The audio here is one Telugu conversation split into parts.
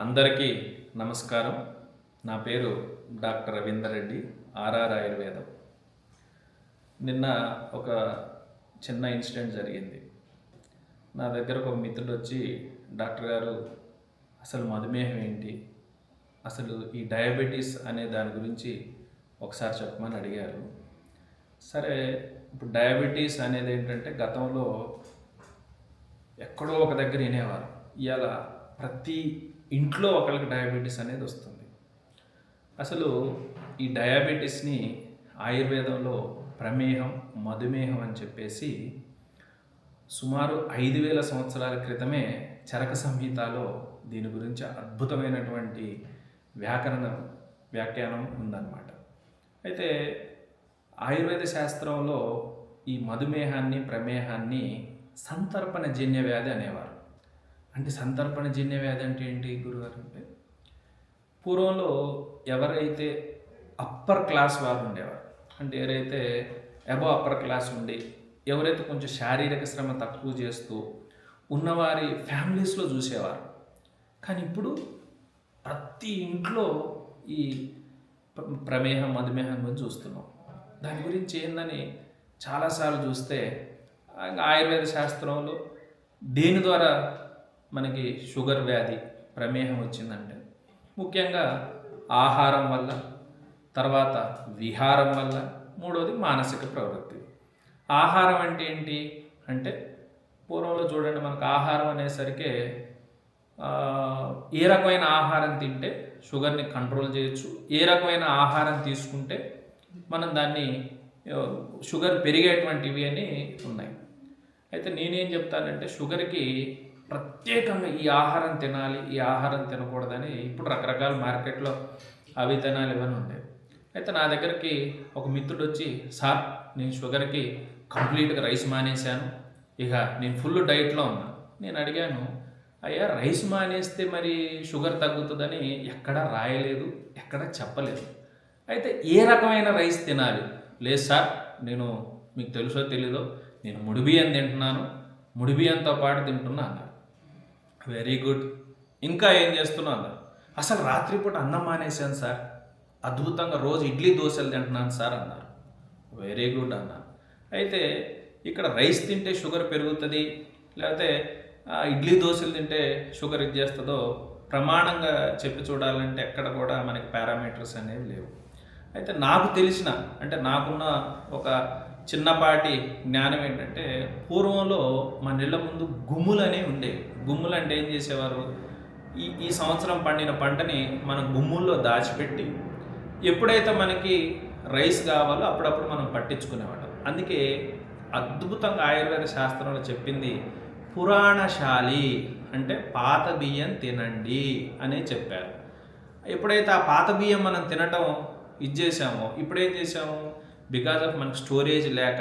అందరికీ నమస్కారం. నా పేరు డాక్టర్ రవీందర్ రెడ్డి, ఆర్ఆర్ ఆయుర్వేదం. నిన్న ఒక చిన్న ఇన్సిడెంట్ జరిగింది. నా దగ్గరకు ఒక మిత్రుడు వచ్చి, డాక్టర్ గారు అసలు మధుమేహం ఏంటి, అసలు ఈ డయాబెటీస్ అనే దాని గురించి ఒకసారి చెప్పమని అడిగారు. సరే, ఇప్పుడు డయాబెటీస్ అనేది ఏంటంటే గతంలో ఎక్కడో ఒక దగ్గర వినేవారు. ఇవాళ ప్రతి ఇంట్లో ఒకరికి డయాబెటీస్ అనేది వస్తుంది. అసలు ఈ డయాబెటీస్ని ఆయుర్వేదంలో ప్రమేహం, మధుమేహం అని చెప్పేసి సుమారు 5,000 సంవత్సరాల క్రితమే చరక సంహితలో దీని గురించి అద్భుతమైనటువంటి వ్యాఖ్యానం ఉందన్నమాట. అయితే ఆయుర్వేద శాస్త్రంలో ఈ మధుమేహాన్ని, ప్రమేహాన్ని సంతర్పణజన్య వ్యాధి అనేవారు. అంటే సంతర్పణజన్య వ్యాధి అంటే ఏంటి గురుగారు అంటే, పూర్వంలో ఎవరైతే అప్పర్ క్లాస్ వారు ఉండేవారు, అంటే ఎవరైతే అబవ్ అప్పర్ క్లాస్ ఉండి ఎవరైతే కొంచెం శారీరక శ్రమ తక్కువ చేస్తూ ఉన్నవారి ఫ్యామిలీస్లో చూసేవారు. కానీ ఇప్పుడు ప్రతి ఇంట్లో ఈ ప్రమేహం, మధుమేహం గురించి చూస్తున్నాం. దాని గురించి ఏందని చాలాసార్లు చూస్తే ఆయుర్వేద శాస్త్రంలో దేని ద్వారా మనకి షుగర్ వ్యాధి, ప్రమేహం వచ్చిందంటే ముఖ్యంగా ఆహారం వల్ల, తర్వాత విహారం వల్ల, మూడోది మానసిక ప్రవృత్తి. ఆహారం అంటే ఏంటి అంటే, పూర్వంలో చూడండి, మనకు ఆహారం అనేసరికి ఏ రకమైన ఆహారం తింటే షుగర్ని కంట్రోల్ చేయొచ్చు, ఏ రకమైన ఆహారం తీసుకుంటే మనం దాన్ని షుగర్ పెరిగేటువంటివి అని ఉన్నాయి. అయితే నేనేం చెప్తానంటే, షుగర్కి ప్రత్యేకంగా ఈ ఆహారం తినాలి, ఈ ఆహారం తినకూడదని ఇప్పుడు రకరకాల మార్కెట్లో అవి తినాలి ఇవన్నీ ఉన్నాయి. అయితే నా దగ్గరికి ఒక మిత్రుడు వచ్చి, సార్ నేను షుగర్కి కంప్లీట్గా రైస్ మానేశాను, ఇక నేను ఫుల్ డైట్లో ఉన్నా. నేను అడిగాను, అయ్యా రైస్ మానేస్తే మరి షుగర్ తగ్గుతుందని ఎక్కడా రాయలేదు, ఎక్కడా చెప్పలేదు. అయితే ఏ రకమైన రైస్ తినాలి? లేదు సార్, నేను మీకు తెలుసో తెలీదో నేను ముడి బియ్యం తింటున్నాను, ముడి బియ్యంతో పాటు తింటున్నా అన్నారు. వెరీ గుడ్, ఇంకా ఏం చేస్తున్నా అన్నారు. అసలు రాత్రిపూట అన్నం మానేశాను సార్, అద్భుతంగా రోజు ఇడ్లీ దోశలు తింటున్నాను సార్ అన్నారు. వెరీ గుడ్ అన్నారు. అయితే ఇక్కడ రైస్ తింటే షుగర్ పెరుగుతుంది, లేకపోతే ఇడ్లీ దోశలు తింటే షుగర్ ఇది చేస్తుందో ప్రమాణంగా చెప్పి చూడాలంటే ఎక్కడ కూడా మనకి పారామీటర్స్ అనేవి లేవు. అయితే నాకు తెలిసిన, అంటే నాకున్న ఒక చిన్నపాటి జ్ఞానం ఏంటంటే, పూర్వంలో మన ఇళ్ళ ముందు గుమ్ములు అనేవి ఉండేవి. గుమ్ములు అంటే ఏం చేసేవారు, ఈ సంవత్సరం పండిన పంటని మన గుమ్ముల్లో దాచిపెట్టి ఎప్పుడైతే మనకి రైస్ కావాలో అప్పుడప్పుడు మనం పట్టించుకునేవాళ్ళం. అందుకే అద్భుతంగా ఆయుర్వేద శాస్త్రంలో చెప్పింది పురాణశాలి, అంటే పాత బియ్యం తినండి అనే చెప్పారు. ఎప్పుడైతే ఆ పాత బియ్యం మనం తినటం ఇది చేసామో, ఇప్పుడేం చేసాము, బికాజ్ ఆఫ్ మనకు స్టోరేజ్ లేక,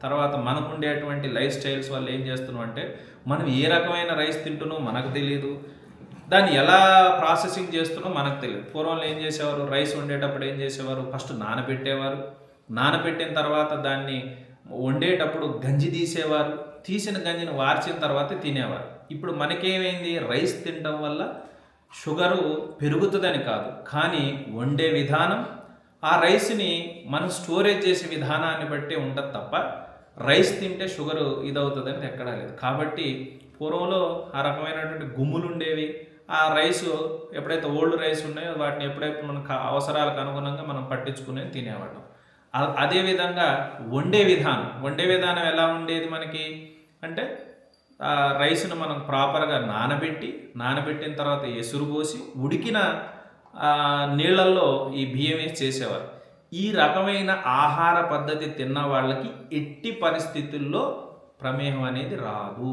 తర్వాత మనకు ఉండేటువంటి లైఫ్ స్టైల్స్ వల్ల ఏం చేస్తున్నాం అంటే, మనం ఏ రకమైన రైస్ తింటున్నామో మనకు తెలియదు, దాన్ని ఎలా ప్రాసెసింగ్ చేస్తున్నామో మనకు తెలియదు. పూర్వంలో ఏం చేసేవారు, రైస్ వండేటప్పుడు ఏం చేసేవారు, ఫస్ట్ నానబెట్టేవారు, నానబెట్టిన తర్వాత దాన్ని వండేటప్పుడు గంజి తీసేవారు, తీసిన గంజిని వార్చిన తర్వాత తినేవారు. ఇప్పుడు మనకేమైంది, రైస్ తినడం వల్ల షుగరు పెరుగుతుందని కాదు, కానీ వండే విధానం, ఆ రైస్ని మనం స్టోరేజ్ చేసే విధానాన్ని బట్టి ఉంటుంది తప్ప రైస్ తింటే షుగరు ఇదవుతుందని ఎక్కడా లేదు. కాబట్టి పూర్వంలో ఆ రకమైనటువంటి గుమ్ములు ఉండేవి. ఆ రైసు ఎప్పుడైతే ఓల్డ్ రైస్ ఉన్నాయో వాటిని ఎప్పుడైతే మనకు అవసరాలకు అనుగుణంగా మనం పట్టించుకునేది తినేవాళ్ళం. అదేవిధంగా వండే విధానం ఎలా ఉండేది మనకి అంటే, రైస్ను మనం ప్రాపర్గా నానబెట్టిన తర్వాత ఎసురు పోసి ఉడికిన నీళ్ళల్లో ఈ బియ్యం వేసి చేసేవారు. ఈ రకమైన ఆహార పద్ధతి తిన్న వాళ్ళకి ఎట్టి పరిస్థితుల్లో ప్రమేహం అనేది రాదు.